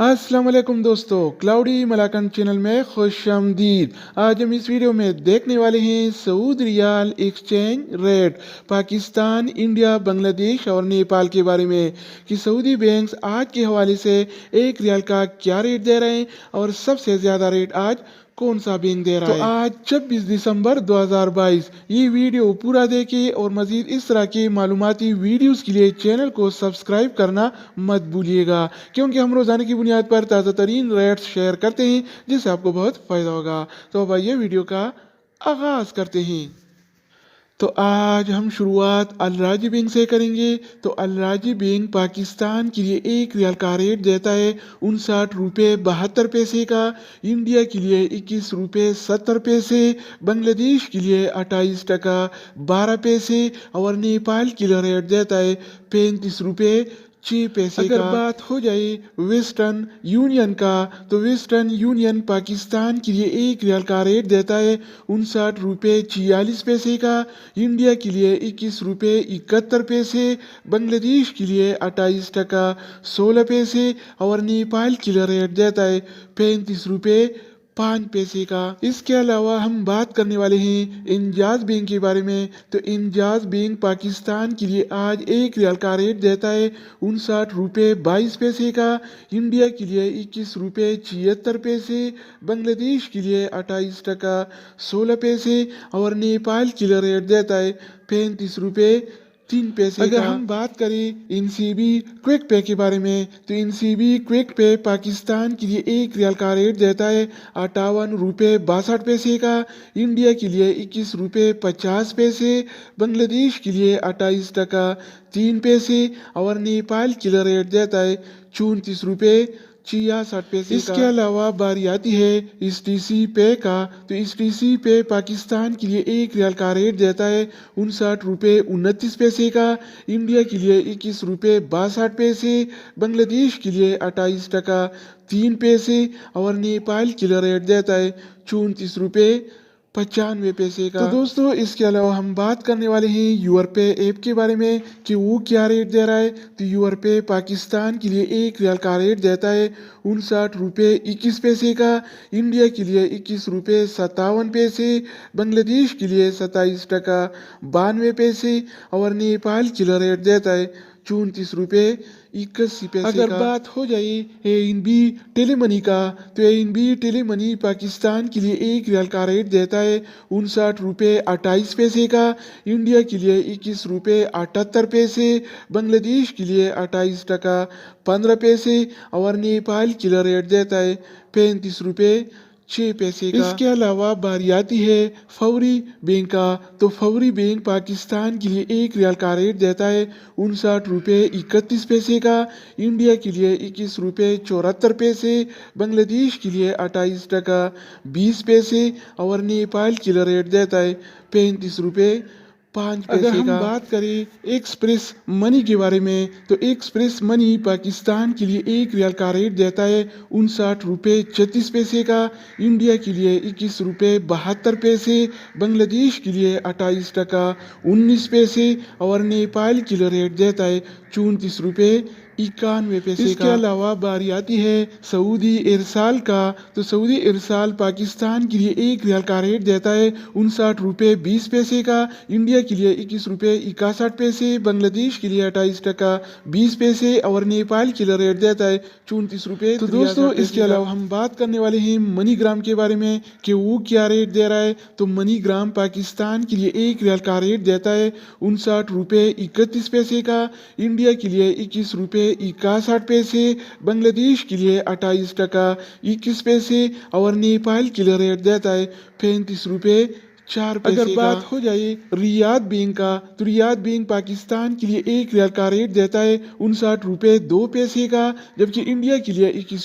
अस्सलाम वालेकुम दोस्तों, क्लाउडी मलाकन चैनल में खुशामदीद। आज हम इस वीडियो में देखने वाले हैं Saudi riyal exchange rate Pakistan, India, Bangladesh और नेपाल के बारे में कि सऊदी बैंक्स आज के हवाले से एक रियाल का क्या रेट दे रहे हैं और सबसे ज़्यादा रेट आज कौन सा बैंक दे रहा है। तो आज 26 दिसंबर 2022 ये वीडियो पूरा देखें और मजीद इस तरह के मालूमाती वीडियोस के लिए चैनल को सब्सक्राइब करना मत भूलिएगा, क्योंकि हम रोजाना की बुनियाद पर ताज़ा तरीन रेट्स शेयर करते हैं जिससे आपको बहुत फ़ायदा होगा। तो अब आइए वीडियो का आगाज़ करते हैं। तो आज हम शुरुआत अल राजी बैंक से करेंगे। तो अल राजी बैंक पाकिस्तान के लिए एक रियाल का रेट देता है 59 रुपये 72 पैसे का, इंडिया के लिए 21 रुपये 70 पैसे, बांग्लादेश के लिए 28 टका 12 पैसे और नेपाल के लिए रेट देता है 35 रुपये 6 पैसे का। अगर बात हो जाए वेस्टर्न यूनियन का, तो वेस्टर्न यूनियन पाकिस्तान के लिए एक रियाल का रेट देता है 59 रुपये 46 पैसे का, इंडिया के लिए 21 रुपये 71 पैसे, बांग्लादेश के लिए 28 टका 16 पैसे और नेपाल के लिए रेट देता है 35 रुपये 5 पैसे का। इसके अलावा हम बात करने वाले हैं इंजाज बैंक के बारे में। तो इंजाज बैंक पाकिस्तान के लिए आज एक रियाल का रेट देता है 59 रुपये 22 पैसे का, इंडिया के लिए 21 रुपये 76 पैसे, बांग्लादेश के लिए 28 टका 16 पैसे और नेपाल के लिए रेट देता है 35 रुपये 3 पैसे का। अगर हम बात करें इनसीबी क्विक पे के बारे में, तो इनसीबी क्विक पे पाकिस्तान के लिए एक रियाल का रेट देता है 58 रुपये 62 पैसे का, इंडिया के लिए 21 रुपये 50 पैसे, बांग्लादेश के लिए 28 टका 3 पैसे और नेपाल के लिए रेट देता है 34 रुपये 66 पैसे। इसके अलावा बारी आती है STC पे का। तो STC पे पाकिस्तान के लिए एक रियाल का रेट देता है 59 रुपये 29 पैसे का, इंडिया के लिए 21 रुपये 62 पैसे, बांग्लादेश के लिए 28 टका 3 पैसे और नेपाल के लिए रेट देता है 34 रुपये 95 पैसे का। तो दोस्तों इसके अलावा हम बात करने वाले हैं यूरपे ऐप के बारे में कि वो क्या रेट दे रहा है। तो यूरपे पाकिस्तान के लिए एक रियाल का रेट देता है 59 रुपये 21 पैसे का, इंडिया के लिए 21 रुपये 57 पैसे, बांग्लादेश के लिए 27 टका 92 पैसे और नेपाल के लिए रेट देता है 34 रुपये 81 पैसे। अगर बात हो जाए ANB टेलीमनी का, तो ANB टेलीमनी पाकिस्तान के लिए एक रियाल का रेट देता है 59 रुपये 28 पैसे का, इंडिया के लिए 21 रुपये 78 पैसे, बांग्लादेश के लिए 28 टका 15 पैसे और नेपाल के लिए रेट देता है 35 रुपये 6 पैसे का। इसके अलावा बारी आती है फौरी बैंक का। तो फौरी बैंक पाकिस्तान के लिए एक रियाल का रेट देता है 59 रुपये 31 पैसे का, इंडिया के लिए 21 रुपये 74 पैसे, बांग्लादेश के लिए 28 टका 20 पैसे और नेपाल के लिए रेट देता है 35 रुपये 5 पैसे का। अगर हम बात करें एक्सप्रेस मनी के बारे में, तो एक्सप्रेस मनी पाकिस्तान के लिए एक रियाल का रेट देता है 59 रुपये 36 पैसे का, इंडिया के लिए 21 रुपये 72 पैसे, बांग्लादेश के लिए 28 टका 19 पैसे और नेपाल के लिए रेट देता है 34 रुपये 91 पैसे का। इसके अलावा बारी आती है सऊदी इरसाल का। तो सऊदी इरसाल पाकिस्तान के लिए एक रियाल का रेट देता है 59 रुपये 20 पैसे का, इंडिया के लिए 21 रुपये 61 पैसे, बांग्लादेश के लिए 28 टका 20 पैसे और नेपाल के लिए रेट देता है 34 रुपये। तो दोस्तों इसके अलावा हम बात करने वाले हैं मनीग्राम के बारे में कि वो क्या रेट दे रहा है। तो मनीग्राम पाकिस्तान के लिए एक रियाल का रेट देता है 59 रुपये 31 पैसे का, इंडिया के लिए 21 रुपये 61 पैसे, बांग्लादेश के लिए 28 टका 21 पैसे और नेपाल के लिए रेट देता है 35 रुपये 4 पैसे। अगर बात हो जाए रियाद बैंक का, तो रियाद बैंक पाकिस्तान के लिए एक रियाल का रेट देता है 59 रुपये 2 पैसे का, जबकि इंडिया के लिए 21